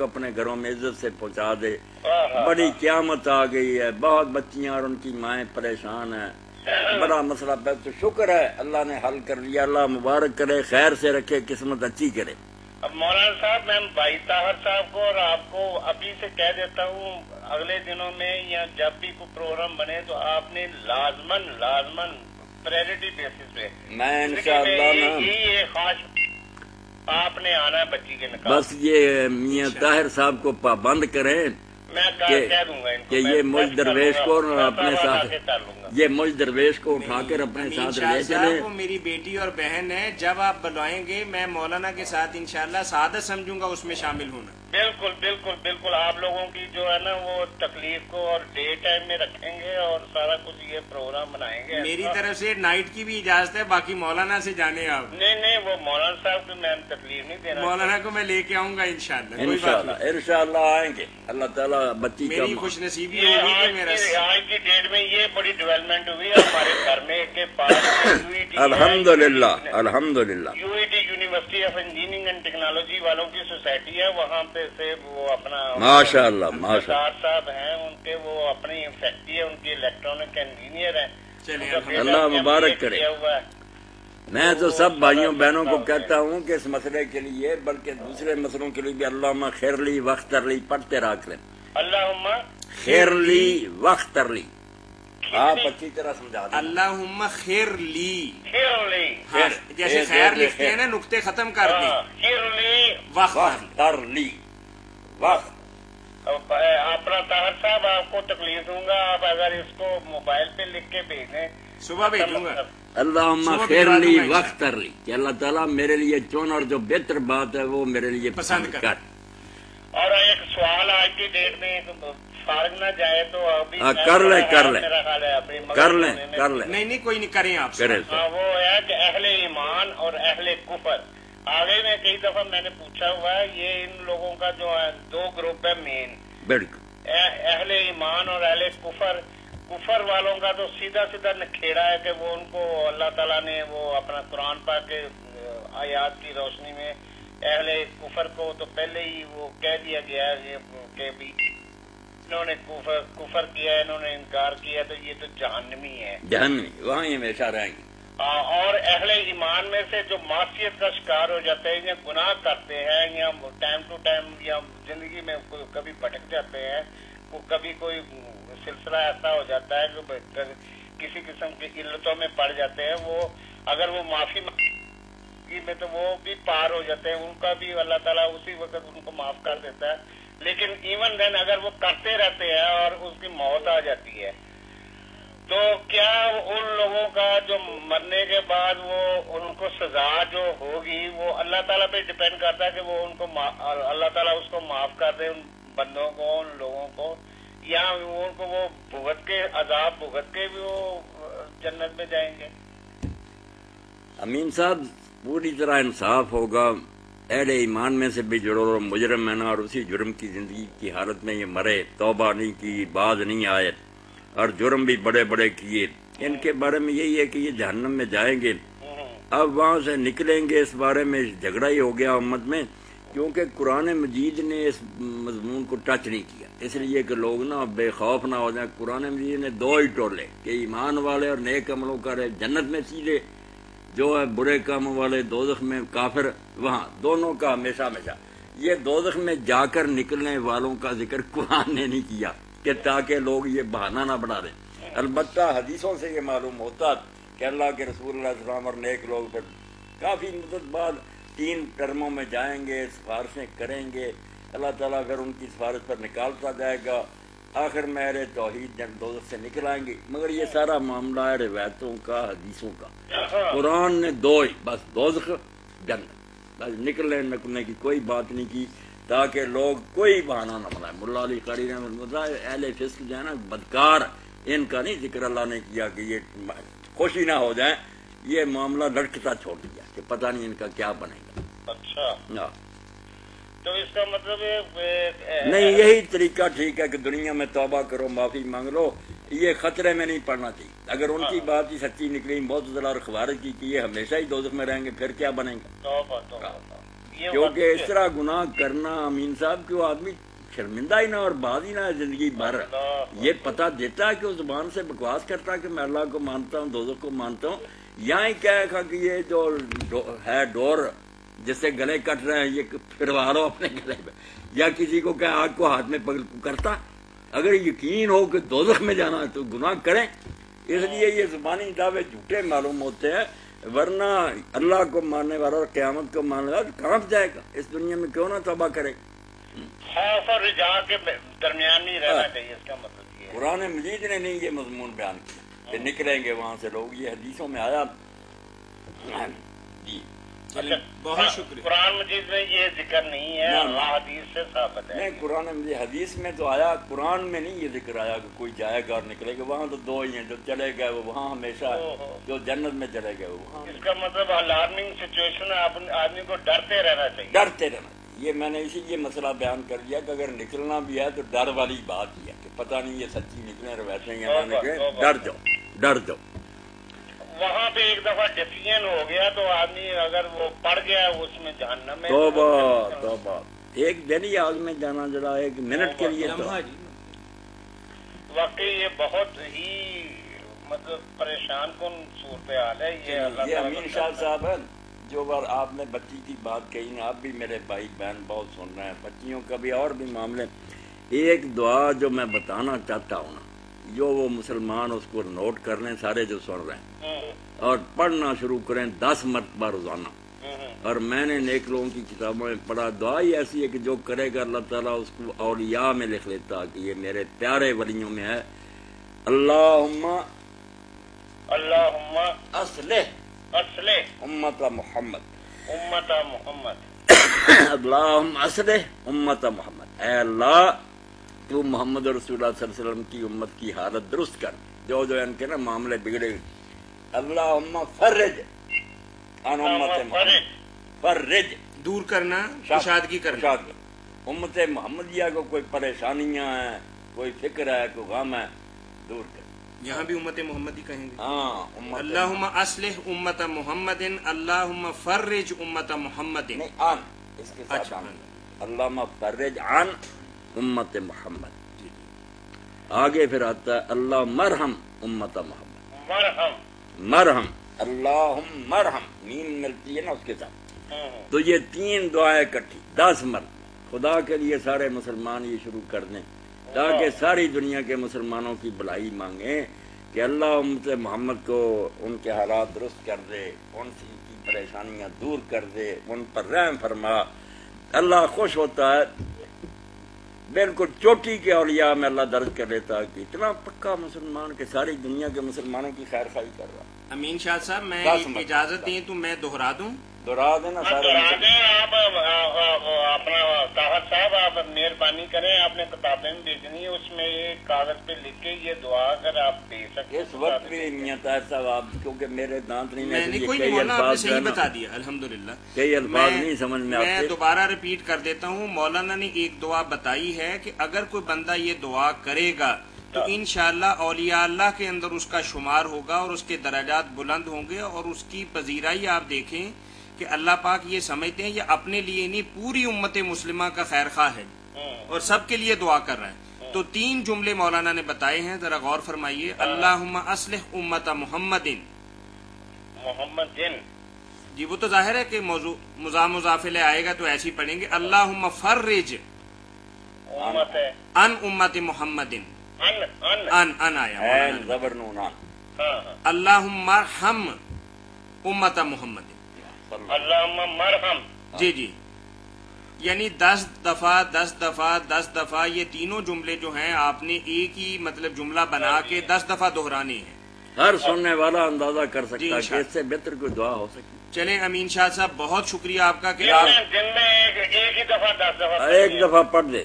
اپنے گھروں میں عزت سے پہنچا دے۔ بڑی قیامت آ گئی ہے، بہت بچیاں اور ان کی مائیں پریشان ہیں، بڑا مسئلہ پہ تو شکر ہے اللہ نے حل کر لیا، اللہ مبارک کرے، خیر سے رکھے، قسمت اچھی کرے۔ اب مولانا صاحب میں بھائی طاہر صاحب کو اور آپ کو ابھی سے کہہ دیتا ہوں، اگلے دنوں میں یا جب بھی کوئی پروگرام بنے تو آپ نے لازمن پریورٹی بیسس پہ میں انشاءاللہ یہ خواہش آپ نے آنا ہے بچی کے نکاح، بس یہ میاں طاہر صاحب کو پابند کریں میں کہہ دوں گا ان کو، کہ یہ مجھ درویش کو اپنے ساتھ کر لوں گا، یہ مجھ درویش کو اٹھا کر اپنے ساتھ لے چلے۔ وہ میری بیٹی اور بہن ہے، جب آپ بلوائیں گے میں مولانا کے ساتھ انشاءاللہ سعادت سمجھوں گا اس میں شامل ہونا۔ بالکل بالکل بالکل، آپ لوگوں کی جو ہے نا وہ تکلیف کو اور ڈے ٹائم میں رکھیں گے اور سارا کچھ یہ پروگرام بنائیں گے۔ میری طرف سے نائٹ کی بھی اجازت ہے، باقی مولانا سے جانے آپ۔ نہیں وہ مولانا صاحب کو میں تکلیف نہیں دینا، مولانا کو میں لے کے آؤں گا انشاءاللہ، کوئی بات انشاءاللہ انشاءاللہ آئیں گے، اللہ تعالیٰ بچی کا میری خوش نصیبی ہوگی کہ میرا آج کی ڈیٹ میں یہ بڑی ڈیولپمنٹ ہوئی ہے ہمارے گھر میں کے پاس الحمدللہ الحمدللہ U E T university of engineering and technology والوں کی سوسائٹی ہے، وہاں پہ سے وہ اپنا ماشاءاللہ ماشاءاللہ صاحب ہیں، ان کے وہ اپنی فیکٹری ہے، ان کی الیکٹرانک انجینئر ہیں، چلیں اللہ مبارک کرے۔ میں تو سب بھائیوں بہنوں کو کہتا ہوں کہ اس مسئلے کے لیے بلکہ دوسرے مسئلوں کے لیے بھی اللہم خیر لی وقت لی پڑھتے رہا کریں، اللہم خیر لی وقت لی، آپ اچھی طرح سمجھا دیں، اللہم خیر لی، خیر لی، ہاں جیسے خیر لکھتے ہیں نا نقطے ختم کر دیں، خیر لی وقت لی وقت۔ اپنا طاہر صاحب آپ کو تکلیف دوں گا، آپ اگر اس کو موبائل پہ لکھ کے بھیجیں صبح بھیجوں گا۔ اللہم خیر لی وقت لی، کہ اللہ تعالیٰ میرے لیے چون اور جو بہتر بات ہے وہ میرے لیے پسند کر۔ اور ایک سوال آج کی ڈیٹ میں فارغ نہ جائے تو ابھی کر لیں نہیں کوئی نہیں کریں آپ کریں۔ وہ ہے کہ اہل ایمان اور اہل کفر، آگے میں کئی دفعہ میں نے پوچھا ہوا ہے، یہ ان لوگوں کا جو ہے دو گروپ ہے مین، بالکل اہل ایمان اور اہل کفر۔ کفر والوں کا تو سیدھا نکھیڑا ہے کہ وہ ان کو اللہ تعالیٰ نے وہ اپنا قرآن پاک کے آیات کی روشنی میں اہل کفر کو تو پہلے ہی وہ کہہ دیا گیا ہے کہ بھی انہوں نے کفر کیا ہے، انہوں نے انکار کیا، تو یہ تو جہنمی ہے، جہنمی وہاں ہی ہمیشہ رہیں گے۔ اور اہل ایمان میں سے جو معصیت کا شکار ہو جاتے ہیں یا گناہ کرتے ہیں یا ٹائم ٹو ٹائم یا زندگی میں کبھی بھٹک جاتے ہیں، کبھی کوئی سلسلہ ایسا ہو جاتا ہے کہ کسی قسم کی علتوں میں پڑ جاتے ہیں، وہ اگر وہ معافی میں تو وہ بھی پار ہو جاتے ہیں، ان کا بھی اللہ تعالیٰ اسی وقت ان کو معاف کر دیتا ہے، لیکن ایون دین اگر وہ کرتے رہتے ہیں اور اس کی موت آ جاتی ہے تو کیا ان لوگوں کا جو مرنے کے بعد وہ ان کو سزا جو ہوگی وہ اللہ تعالیٰ پہ ڈپینڈ کرتا ہے کہ وہ ان کو اللہ تعالیٰ اس کو معاف کر دے، ان بندوں کو، ان لوگوں کو، یا ان کو وہ بھگت کے عذاب بھگت کے بھی وہ جنت میں جائیں گے؟ امین صاحب پوری طرح انصاف ہوگا، اہل ایمان میں سے بھی جو مجرم ہے نا اور اسی جرم کی زندگی کی حالت میں یہ مرے، توبہ نہیں کی، باز نہیں آئے اور جرم بھی بڑے بڑے کیے، ان کے بارے میں یہی ہے کہ یہ جہنم میں جائیں گے۔ اب وہاں سے نکلیں گے، اس بارے میں جھگڑا ہی ہو گیا امت میں، کیونکہ قرآن مجید نے اس مضمون کو ٹچ نہیں کیا، اس لیے کہ لوگ نا بے خوف نہ ہو جائیں۔ قرآن مجید نے دو ہی ٹولے کہ ایمان والے اور نیک عملوں کرے جنت میں سیدھے، جو ہے برے کاموں والے دوزخ میں کافر، وہاں دونوں کا ہمیشہ یہ دوزخ میں جا کر نکلنے والوں کا ذکر قرآن نے نہیں کیا کہ تاکہ لوگ یہ بہانہ نہ بنا دیں۔ البتہ حدیثوں سے یہ معلوم ہوتا کہ اللہ کے رسول اللہ علیہ وسلم اور نیک لوگ پھر کافی مدت بعد 3 ٹرموں میں جائیں گے، سفارشیں کریں گے، اللہ تعالیٰ پھر ان کی سفارش پر نکالتا جائے گا، آخر میں اہل توحید جب دوزخ سے نکل آئیں گے۔ مگر یہ سارا معاملہ ہے روایتوں کا، حدیثوں کا، قرآن نے دو ہی بس، دوزخ جنت، بس نکلنے کی کوئی بات نہیں کی تاکہ لوگ کوئی بہانہ نہ بنائے۔ ملا علی قاری نے اہل فسق جو ہے نا بدکار، ان کا نہیں ذکر اللہ نے کیا کہ یہ خوشی نہ ہو جائیں، یہ معاملہ لٹکتا چھوڑ دیا کہ پتہ نہیں ان کا کیا بنے گا۔ اچھا تو اس کا مطلب نہیں، یہی طریقہ ٹھیک ہے کہ دنیا میں توبہ کرو، معافی مانگ لو، یہ خطرے میں نہیں پڑنا چاہیے۔ اگر ان کی بات ہی سچی نکلی، معتزلہ اور خوارج کی کہ یہ ہمیشہ ہی دوزخ میں رہیں گے، پھر کیا بنے گا؟ یہ کیونکہ اس طرح گناہ کرنا امین صاحب کہ وہ آدمی شرمندہ ہی نہ اور بعد ہی نہ زندگی بھر یہ پتہ دیتا ہے کہ وہ زبان سے بکواس کرتا ہے کہ میں اللہ کو مانتا ہوں دوزخ کو مانتا ہوں، یہاں ہی کہے گا کہ یہ جو ہے ڈور جس سے گلے کٹ رہے ہیں یہ پھروا لو اپنے گلے میں، یا کسی کو کہ آگ کو ہاتھ میں پکڑ کرتا، اگر یقین ہو کہ دوزخ میں جانا ہے تو گناہ کریں، اس لیے یہ زبانی دعوے جھوٹے معلوم ہوتے ہیں، ورنہ اللہ کو ماننے والا اور قیامت کو ماننے والا کہاں جائے گا، اس دنیا میں کیوں نہ توبہ کرے۔ خوف اور رجا کے درمیان نہیں رہنا چاہیے، اس کا مطلب یہ ہے۔ قرآن مجید نے نہیں یہ مضمون بیان کیا کہ نکلیں گے وہاں سے لوگ، یہ حدیثوں میں آیا جی۔ اچھا، بہت شکریہ۔ قرآن مجید میں یہ ذکر نہیں ہے، نہ، نہ۔ حدیث سے ثابت ہے۔ نہیں، قرآن مجید حدیث میں تو آیا، قرآن میں نہیں یہ ذکر آیا کہ کوئی جائے گا اور نکلے گا، وہاں تو دو ہی ہیں، جو چلے گئے وہ وہاں ہمیشہ ہے، جو جنت میں چلے گئے وہ وہاں۔ اس کا مطلب الارمنگ سچویشن ہے، آدمی کو ڈرتے رہنا چاہیے۔ ڈرتے رہنا، یہ میں نے اسی لیے مسئلہ بیان کر دیا کہ اگر نکلنا بھی ہے تو ڈر والی بات ہی ہے کہ پتہ نہیں یہ سچی نکلے روایتیں یا نہ نکلے، ڈر جاؤ ڈر جاؤ۔ وہاں پہ ایک دفعہ ڈسیزن ہو گیا تو آدمی اگر وہ پڑ گیا اس میں جہنم میں، توبہ توبہ، ایک دن ہی آگ میں جانا ذرا ایک منٹ کے لیے تو لمحہ جی۔ واقعی یہ بہت ہی مطلب پریشان کن صورتحال ہے یہ۔ اللہ یہ تعالیٰ امین شاہ صاحب ہے، جو بار آپ نے بچی کی بات کہی نا، آپ بھی میرے بھائی بہن بہت سن رہے ہیں، بچیوں کا بھی اور بھی معاملے، ایک دعا جو میں بتانا چاہتا ہوں نا، جو وہ مسلمان اس کو نوٹ کر لیں سارے جو سن رہے ہیں اور پڑھنا شروع کریں 10 مرتبہ روزانہ، اور میں نے نیک لوگوں کی کتابوں میں پڑھا، دعا ہی ایسی ہے کہ جو کرے گا اللہ تعالیٰ اس کو اولیاء میں لکھ لیتا کہ یہ میرے پیارے ولیوں میں ہے۔ اللہم اللہم اصلح اصلح امت محمد، امت محمد، اللہم اصلح امت محمد، اے اللہ تو محمد رسول اللہ صلی اللہ علیہ وسلم کی امت کی حالت درست کر، جو ان کے نا معاملے بگڑے، اللہم فرج عن امت محمد، فرج دور کرنا، کشادگی کرنا، امت محمدیہ کو کوئی پریشانیاں ہیں، کوئی فکر ہے، کوئی غم ہے، دور کر۔ یہاں بھی امت محمدی کہیں گے۔ ہاں، امت اللہم اصلح امت محمد، اللہم فرج امت محمد۔ نہیں، عن اس کے ساتھ اچھا، عن، اللہم فرج عن امت محمد۔ جی۔ آگے پھر آتا ہے اللہ مرحم امت محمد، مرحم، مرحم، اللہم مرحم، میم ملتی ہے نا اس کے ساتھ، تو یہ 3 دعائیں اکٹھی 10 مرد، خدا کے لیے سارے مسلمان یہ شروع کر دیں تاکہ ساری دنیا کے مسلمانوں کی بھلائی مانگیں کہ اللہ امت محمد کو ان کے حالات درست کر دے، ان کی پریشانیاں دور کر دے، ان پر رحم فرما۔ اللہ خوش ہوتا ہے، بالکل چوٹی کے اولیاء میں اللہ درج کر لیتا ہے کہ اتنا پکا مسلمان کہ ساری دنیا کے مسلمانوں کی خیر خواہی کر رہا۔ امین شاہ صاحب میں 10 مرتبہ اجازت دیں تو میں دہرا دوں؟ دہرا دینا سارے آپ اپنا طاہر صاحب آپ مہربانی کریں، آپ نے کتابیں بھیجنی ہے، اس میں ایک کاغذ پہ لکھ کے یہ دعا اگر آپ بھیج سکتے اس وقت بھی میاں طاہر صاحب آپ کیونکہ میرے دانت نہیں میں نے کوئی کئی نہیں بولا، آپ نے الفاظ صحیح جو ہے بتا نا، دیا الحمدللہ۔ کئی الفاظ نہیں سمجھ میں میں آتے۔ دوبارہ ریپیٹ کر دیتا ہوں، مولانا نے ایک دعا بتائی ہے کہ اگر کوئی بندہ یہ دعا کرے گا تو انشاءاللہ اولیاء اللہ کے اندر اس کا شمار ہوگا اور اس کے درجات بلند ہوں گے، اور اس کی پذیرائی آپ دیکھیں کہ اللہ پاک یہ سمجھتے ہیں یہ اپنے لیے نہیں پوری امت مسلمہ کا خیر خواہ ہے اور سب کے لیے دعا کر رہے ہیں۔ تو 3 جملے مولانا نے بتائے ہیں، ذرا غور فرمائیے۔ اللہم اصلح امت محمد، محمد جن، جی وہ تو ظاہر ہے کہ موضوع مضافلے آئے گا تو ایسے ہی پڑھیں گے۔ اللہم فرج امت ہے، ان امت محمد، ان آیا عین مولانا۔ زبر نون عن، ہاں، اللہم مرحم امت محمد، اللہم مرحم، جی جی، یعنی 10 دفعہ 10 دفعہ 10 دفعہ یہ تینوں جملے جو ہیں آپ نے ایک ہی مطلب جملہ بنا کے 10 دفعہ دہرانے ہیں۔ ہر سننے والا اندازہ کر جی، سکتا ہے کہ انشاءاللہ۔ اس سے بہتر کوئی دعا ہو سکتی۔ چلیں امین شاہ صاحب بہت شکریہ آپ کا کہ دن میں ایک ہی دفعہ 10 دفعہ ایک دفعہ پڑھ دے۔